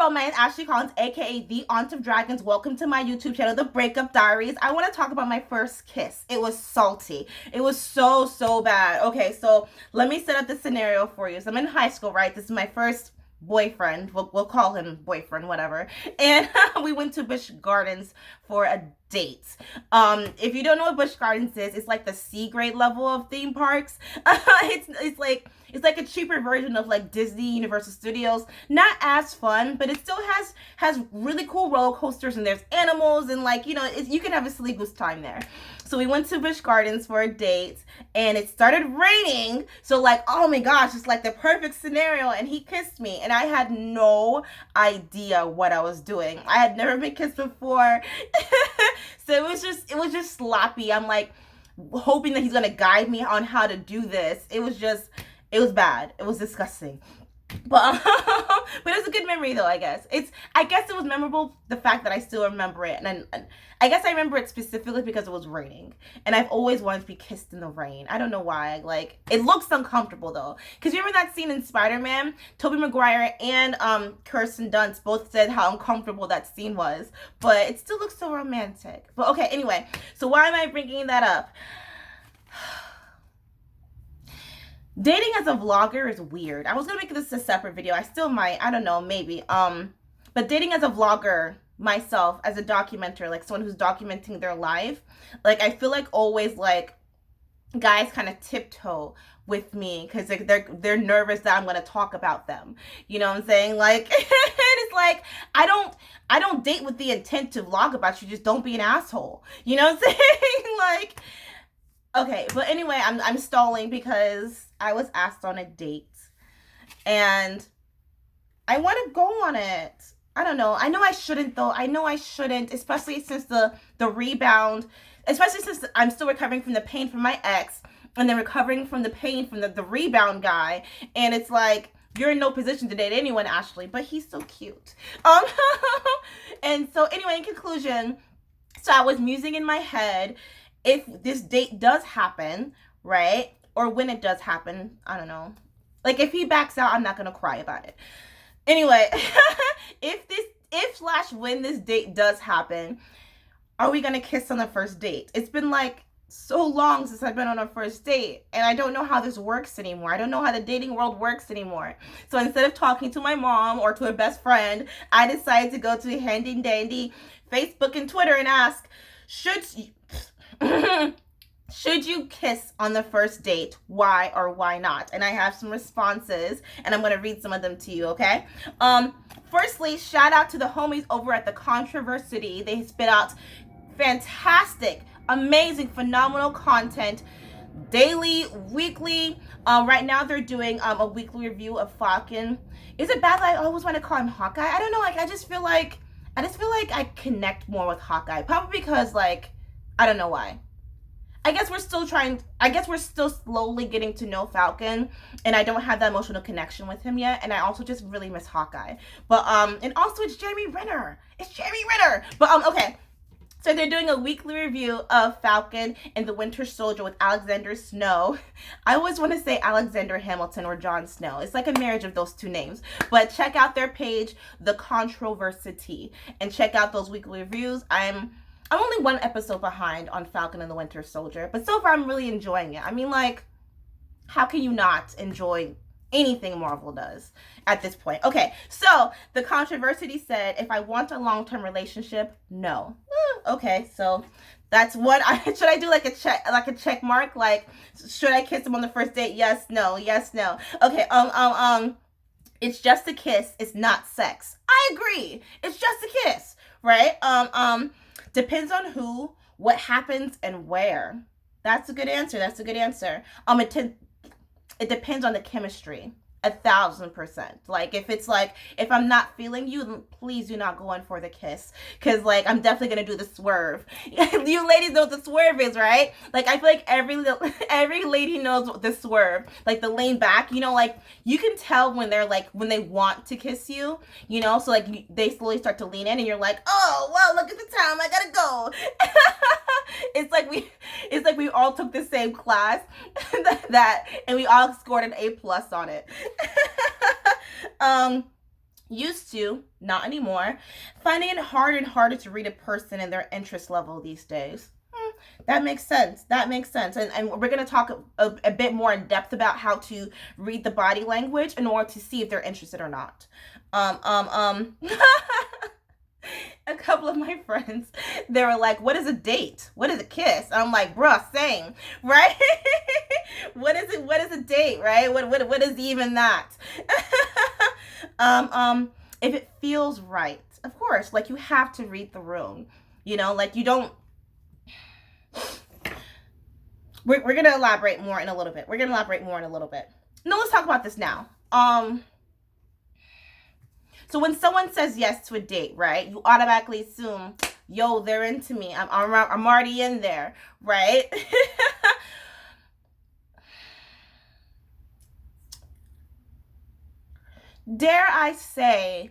romance, Ashley Collins, aka The Aunt of Dragons. Welcome to my YouTube channel, The Breakup Diaries. I want to talk about my first kiss. It was salty. It was so bad. Okay, so let me set up the scenario for you. So I'm in high school, right? This is my first boyfriend. We'll call him boyfriend, whatever. And we went to Busch Gardens for a date. If you don't know what Busch Gardens is, it's like the C grade level of theme parks. It's like a cheaper version of like Disney, Universal Studios. Not as fun, but it still has really cool roller coasters, and there's animals, and like, you know, you can have a silly goose time there. So we went to Busch Gardens for a date, and it started raining. So like, oh my gosh, it's like the perfect scenario. And he kissed me, and I had no idea what I was doing. I had never been kissed before. So it was just sloppy. I'm like hoping that he's gonna guide me on how to do this. It was bad. It was disgusting. But but it was a good memory though, I guess. I guess it was memorable, the fact that I still remember it. And I guess I remember it specifically because it was raining. And I've always wanted to be kissed in the rain. I don't know why. Like, it looks uncomfortable though. Because you remember that scene in Spider-Man? Tobey Maguire and Kirsten Dunst both said how uncomfortable that scene was. But it still looks so romantic. But okay, anyway. So why am I bringing that up? Dating as a vlogger is weird. I was gonna make this a separate video. I still might. I don't know, maybe. But dating as a vlogger, myself, as a documenter, like someone who's documenting their life, like I feel like always like guys kind of tiptoe with me because like they're nervous that I'm gonna talk about them. You know what I'm saying? Like, it's like I don't date with the intent to vlog about you. Just don't be an asshole. You know what I'm saying? Like. Okay, but anyway, I'm stalling because I was asked on a date, and I want to go on it. I don't know. I know I shouldn't though. I know I shouldn't, especially since the rebound, especially since I'm still recovering from the pain from my ex, and then recovering from the pain from the rebound guy, and it's like, you're in no position to date anyone, Ashley, but he's so cute. And so anyway, in conclusion, so I was musing in my head, if this date does happen, right? Or when it does happen, I don't know. Like, if he backs out, I'm not going to cry about it. Anyway, when this date does happen, are we going to kiss on the first date? It's been like so long since I've been on a first date, and I don't know how this works anymore. I don't know how the dating world works anymore. So instead of talking to my mom or to a best friend, I decided to go to a handy dandy Facebook and Twitter and ask, should you kiss on the first date? Why or why not? And I have some responses, and I'm going to read some of them to you, okay? Firstly, shout out to the homies over at The Controversy. They spit out fantastic, amazing, phenomenal content daily, weekly. Right now they're doing a weekly review of Falcon. Is it bad that I always want to call him Hawkeye? I don't know. Like, I just feel like I connect more with Hawkeye. Probably because, like, I don't know why. I guess we're still slowly getting to know Falcon, and I don't have that emotional connection with him yet, and I also just really miss Hawkeye. But and also it's Jeremy Renner. But okay. So they're doing a weekly review of Falcon and the Winter Soldier with Alexander Snow. I always want to say Alexander Hamilton or Jon Snow. It's like a marriage of those two names. But check out their page, The Controversy, and check out those weekly reviews. I'm only one episode behind on Falcon and the Winter Soldier, but so far I'm really enjoying it. I mean, like, how can you not enjoy anything Marvel does at this point? Okay, so The Controversy said, if I want a long-term relationship, no. Okay, so that's what should I do, like a check mark? Like, should I kiss him on the first date? Yes, no, yes, no. Okay, it's just a kiss, it's not sex. I agree. It's just a kiss, right? Depends on who, what happens, and where. That's a good answer. It depends on the chemistry. 1,000%. Like, if I'm not feeling you, then please do not go in for the kiss. Because, like, I'm definitely going to do the swerve. You ladies know what the swerve is, right? Like, I feel like every lady knows what the swerve. Like, the lean back, you know, like, you can tell when they're, like, when they want to kiss you, you know? So, like, they slowly start to lean in, and you're like, oh, well, look at the time. I got to go. It's like we all took the same class and we all scored an A+ on it. Used to, not anymore. Finding it harder and harder to read a person and their interest level these days. That makes sense. That makes sense. And we're going to talk a bit more in depth about how to read the body language in order to see if they're interested or not. A couple of my friends, they were like, what is a date? What is a kiss? And I'm like, bruh, same, right? What is it? What is a date, right? What is even that? If it feels right, of course, like you have to read the room, like you don't. We're going to elaborate more in a little bit. No, let's talk about this now. So when someone says yes to a date, right, you automatically assume, yo, they're into me. I'm already in there, right? Dare I say,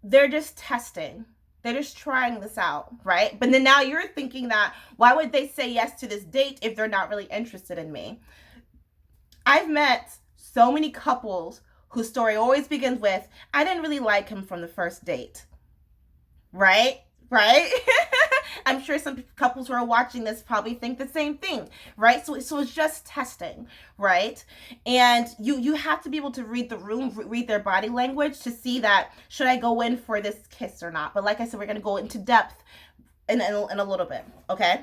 they're just testing. They're just trying this out, right? But then now you're thinking that, why would they say yes to this date if they're not really interested in me? I've met so many couples whose story always begins with, I didn't really like him from the first date. Right? I'm sure some couples who are watching this probably think the same thing, right? So it's just testing, right? And you have to be able to read the room, read their body language to see that, should I go in for this kiss or not? But like I said, we're going to go into depth in a little bit, okay?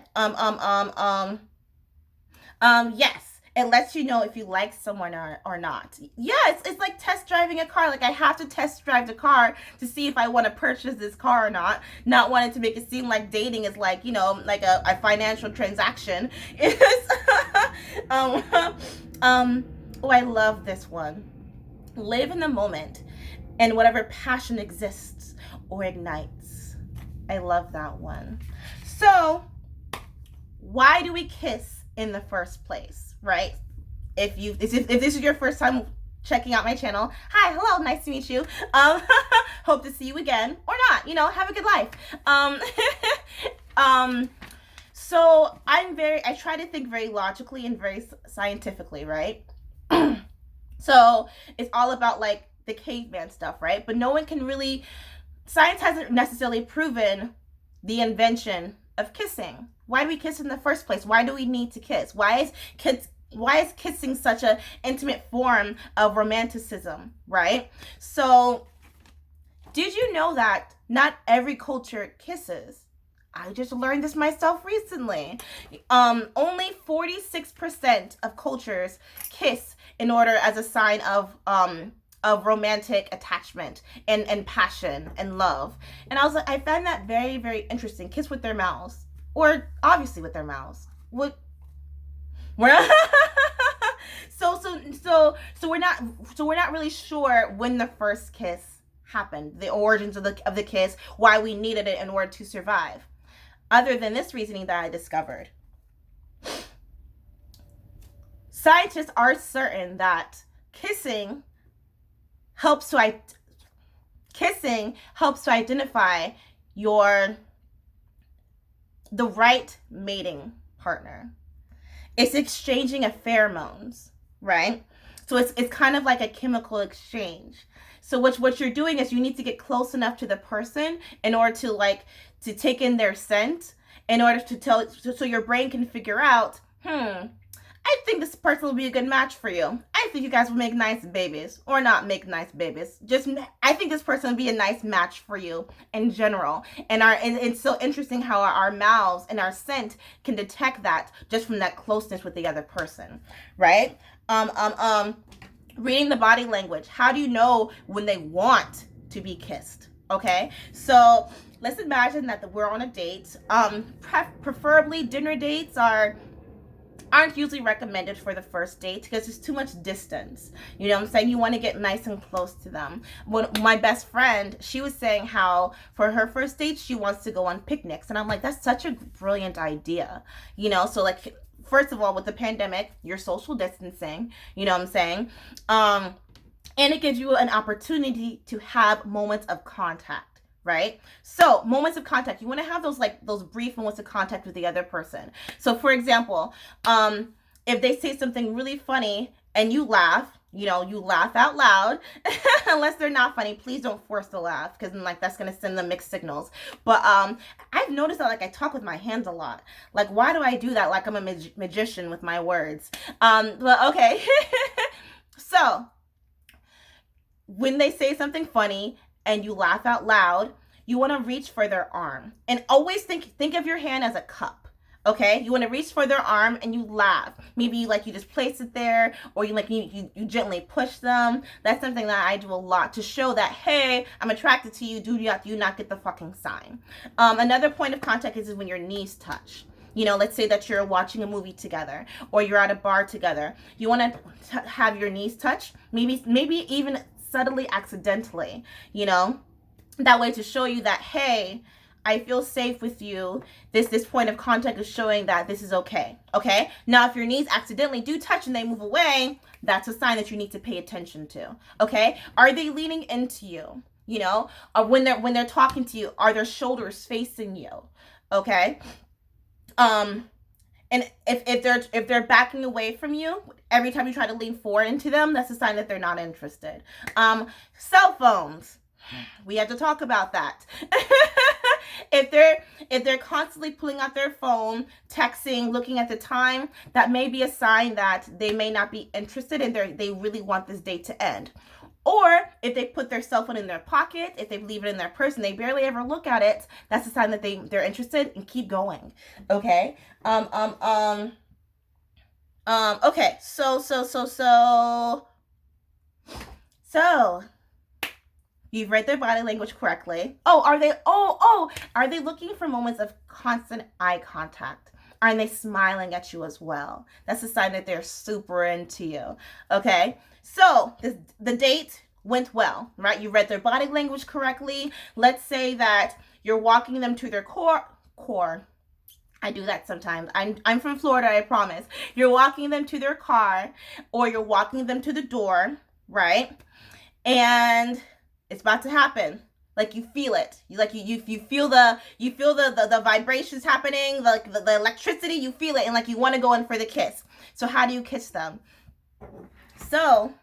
Yes. It lets you know if you like someone or not. Yeah, it's like test driving a car. Like I have to test drive the car to see if I want to purchase this car or not. Not wanting to make it seem like dating is like, like a financial transaction. Oh, I love this one. Live in the moment and whatever passion exists or ignites. I love that one. So, why do we kiss in the first place? Right? If this is your first time checking out my channel, hi, hello, nice to meet you. Hope to see you again or not. Have a good life. So I try to think very logically and very scientifically, right? So it's all about like the caveman stuff, right? But no one can really. Science hasn't necessarily proven the invention of kissing. Why do we kiss in the first place? Why do we need to kiss? Why is kissing such an intimate form of romanticism, right? So, did you know that not every culture kisses? I just learned this myself recently. Only 46% of cultures kiss in order as a sign of romantic attachment and passion and love. And I find that very, very interesting. Kiss with their mouths, or obviously with their mouths. What? So we're not really sure when the first kiss happened, the origins of the kiss, why we needed it in order to survive. Other than this reasoning that I discovered, scientists are certain that kissing helps to identify the right mating partner. It's exchanging of pheromones, right? So it's kind of like a chemical exchange. So what you're doing is you need to get close enough to the person in order to take in their scent, in order to tell, so your brain can figure out, I think this person will be a good match for you. I think you guys will make nice babies, or not make nice babies. I think this person will be a nice match for you in general. And it's so interesting how our mouths and our scent can detect that just from that closeness with the other person, right? Reading the body language. How do you know when they want to be kissed? Okay, so let's imagine that we're on a date. Preferably dinner dates aren't usually recommended for the first date because there's too much distance. You know what I'm saying? You want to get nice and close to them. My best friend, she was saying how for her first date, she wants to go on picnics. And I'm like, that's such a brilliant idea. So like, first of all, with the pandemic, you're social distancing. You know what I'm saying? And it gives you an opportunity to have moments of contact. Right? So moments of contact, you want to have those brief moments of contact with the other person. So for example, if they say something really funny and you laugh, you know, you laugh out loud, unless they're not funny. Please don't force the laugh, because like that's gonna send them mixed signals. But I've noticed that like I talk with my hands a lot. Like, why do I do that? Like I'm a magician with my words. But okay. So when they say something funny and you laugh out loud, you want to reach for their arm, and always think of your hand as a cup. Okay, you want to reach for their arm and you laugh. Maybe you just place it there, or you gently push them. That's something that I do a lot to show that, hey, I'm attracted to you. Do you not get the fucking sign? Another point of contact is when your knees touch. You know, let's say that you're watching a movie together, or you're at a bar together. You want to have your knees touch, maybe even subtly, accidentally, you know, that way to show you that, hey, I feel safe with you. This point of contact is showing that this is okay. Okay. Now, if your knees accidentally do touch and they move away, that's a sign that you need to pay attention to. Okay. Are they leaning into you? You know, or when they're talking to you, are their shoulders facing you? Okay. And if they're backing away from you every time you try to lean forward into them, that's a sign that they're not interested. Cell phones. We have to talk about that. If they're constantly pulling out their phone, texting, looking at the time, that may be a sign that they may not be interested and they really want this date to end. Or if they put their cell phone in their pocket, if they leave it in their purse and they barely ever look at it, that's a sign that they're interested, and keep going. Okay. Okay. So you've read their body language correctly. Are they looking for moments of constant eye contact? Are they smiling at you as well? That's a sign that they're super into you. Okay. So the date went well, right? You read their body language correctly. Let's say that you're walking them to their core. I do that sometimes. I'm from Florida, I promise. You're walking them to their car, or you're walking them to the door, right? And it's about to happen. Like, you feel it. You feel the vibrations happening, like the electricity, you feel it, and like you want to go in for the kiss. So how do you kiss them? So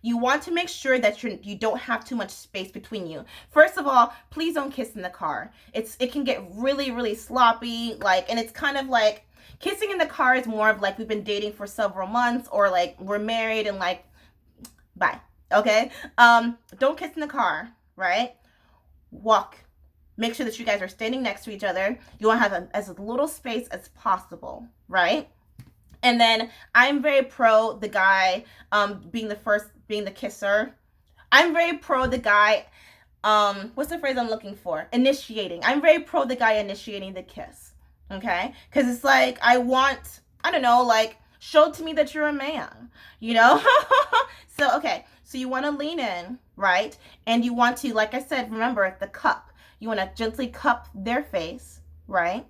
you want to make sure that you don't have too much space between you. First of all, please don't kiss in the car. It can get really, really sloppy, and it's kind of like kissing in the car is more of like we've been dating for several months, or like we're married and like, bye. Okay? Don't kiss in the car, right? Walk. Make sure that you guys are standing next to each other. You want to have as little space as possible, right? And then I'm very pro the guy being the kisser. I'm very pro the guy, what's the phrase I'm looking for? Initiating. I'm very pro the guy initiating the kiss. Okay? Because it's like, I don't know, like, show to me that you're a man, you know? So, okay. So you want to lean in, right? And you want to, like I said, remember the cup. You want to gently cup their face, right?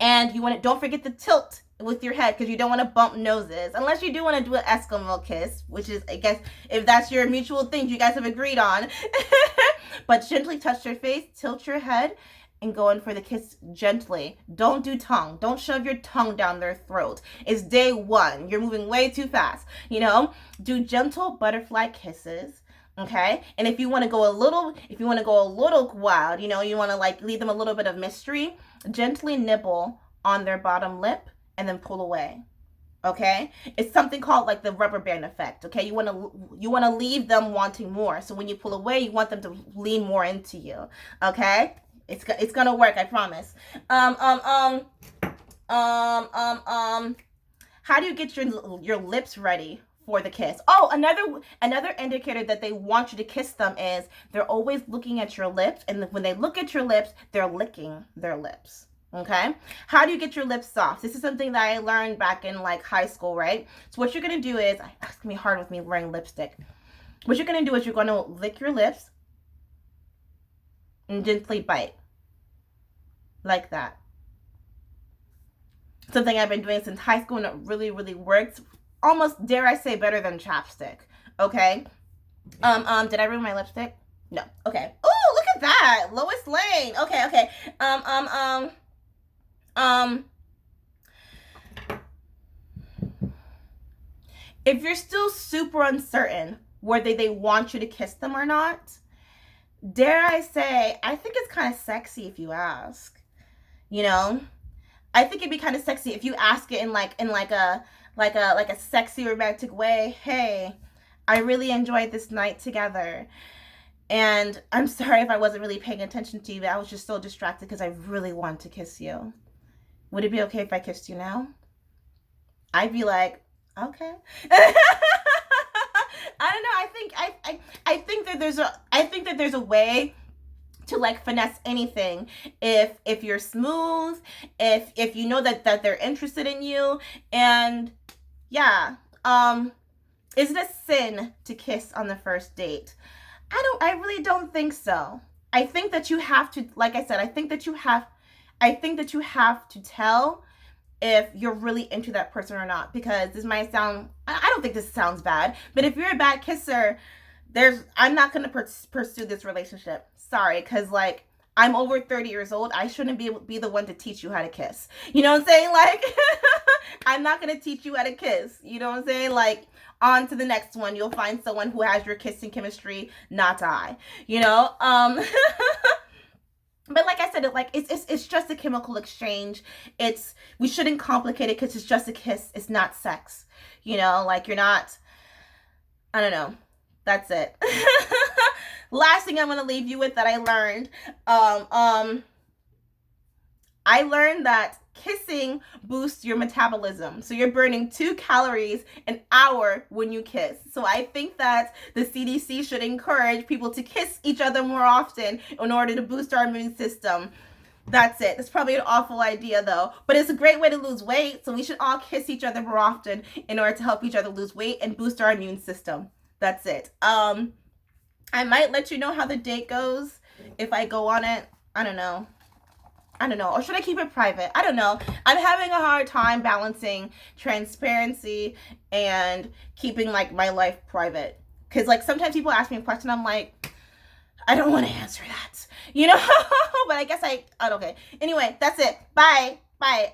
And don't forget the tilt with your head, because you don't want to bump noses, unless you do want to do an Eskimo kiss, which is, I guess, if that's your mutual thing you guys have agreed on. But gently touch their face, tilt your head, and go in for the kiss gently. Don't do tongue. Don't shove your tongue down their throat. It's day one. You're moving way too fast. You know, do gentle butterfly kisses. Okay. And if you want to go a little wild, you know, you want to like leave them a little bit of mystery, gently nibble on their bottom lip and then pull away. Okay. It's something called like the rubber band effect. Okay. You want to leave them wanting more. So when you pull away, you want them to lean more into you. Okay. It's gonna work, I promise. How do you get your lips ready for the kiss? Oh, another indicator that they want you to kiss them is they're always looking at your lips, and when they look at your lips, they're licking their lips. Okay? How do you get your lips soft? This is something that I learned back in like high school, right? So what you're gonna do is, it's gonna be hard with me wearing lipstick. What you're gonna do is you're gonna lick your lips and gently bite. Like that. Something I've been doing since high school, and it really, really works. Almost, dare I say, better than chapstick. Okay? Did I ruin my lipstick? No. Okay. Oh, look at that! Lois Lane. Okay. if you're still super uncertain whether they want you to kiss them or not, dare I say, I think it's kind of sexy if you ask. You know, I think it'd be kind of sexy if you ask it in a sexy romantic way. Hey, I really enjoyed this night together, and I'm sorry if I wasn't really paying attention to you, but I was just so distracted because I really want to kiss you. Would it be okay if I kissed you now? I'd be like, okay. I don't know. I think that there's a way to like finesse anything if you're smooth, if you know that they're interested in you, and yeah. Is it a sin to kiss on the first date? I really don't think so. I think that you have to, like I said, I think that you have to tell if you're really into that person or not, because this might sound, I don't think this sounds bad, but if you're a bad kisser, I'm not going to pursue this relationship. Sorry, because like, I'm over 30 years old. I shouldn't be the one to teach you how to kiss. You know what I'm saying? Like, I'm not going to teach you how to kiss. You know what I'm saying? Like, on to the next one. You'll find someone who has your kissing chemistry, not I. You know? But like I said, it's just a chemical exchange. We shouldn't complicate it because it's just a kiss. It's not sex. You know, like you're not, I don't know. That's it. Last thing I'm going to leave you with that I learned. I learned that kissing boosts your metabolism. So you're burning 2 calories an hour when you kiss. So I think that the CDC should encourage people to kiss each other more often in order to boost our immune system. That's it. It's probably an awful idea though, but it's a great way to lose weight. So we should all kiss each other more often in order to help each other lose weight and boost our immune system. That's it. I might let you know how the date goes if I go on it. I don't know. Or should I keep it private? I don't know. I'm having a hard time balancing transparency and keeping like my life private. Because like sometimes people ask me a question, I'm like, I don't want to answer that. You know? But I guess okay. Anyway, that's it. Bye. Bye.